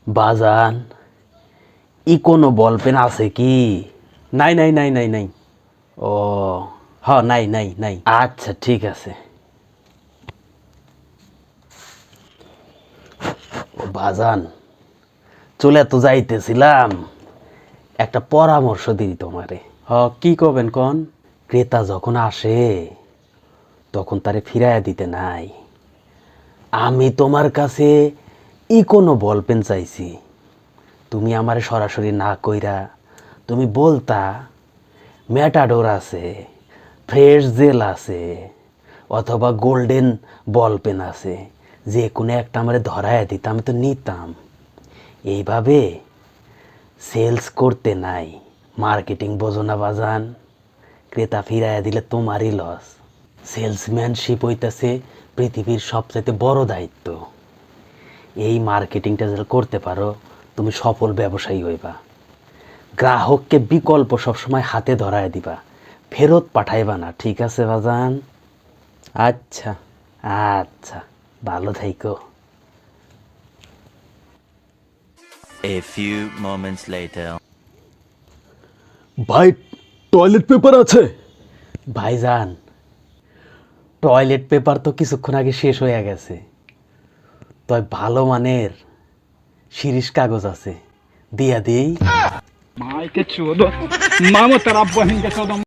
বাজান কোনো ball pen আছে কি? নাই নাই নাই নাই নাই। ও নাই নাই নাই। আচ্ছা ঠিক আছে। ও বাজান, চলে তো যাইতেছিলাম, একটা পরামর্শ দিই তোমারে। কি করবেন কন? ক্রেতা যখন আসে তখন তারে ফিরাইয়া দিতে নাই। আমি তোমার কাছে কোনো বল পেন চাইছি, তুমি আমারে সরাসরি না কইরা তুমি বলতা ম্যাটাডোর আছে, ফ্রেশ জেল আছে, অথবা গোল্ডেন বল পেন আছে, যে কোনো একটা আমারে ধরাইয়া দিতাম, আমি তো নিতাম। এইভাবে সেলস করতে নাই, মার্কেটিং বোঝো না বাজান? ক্রেতা ফিরাইয়া দিলে তোমারই লস। সেলসম্যানশিপ হইতেছে পৃথিবীর সবচাইতে বড় দায়িত্ব। এই মার্কেটিংটা যারা করতে পারো তুমি সফল ব্যবসায়ী হইবা। গ্রাহককে বিকল্প সবসময় হাতে ধরায় দিবা, ফেরত পাঠাইবা না, ঠিক আছে বাজান? আচ্ছা আচ্ছা, ভালো থাইকো। A few moments later. ভাই, টয়লেট পেপার আছে? ভাইজান, টয়লেট পেপার তো কিছুক্ষণ আগে শেষ হয়ে গেছে, তবে ভালো মানের শিরিষ কাগজ আছে, দিয়া দিই। Mai che ciudo, mamma terappa in che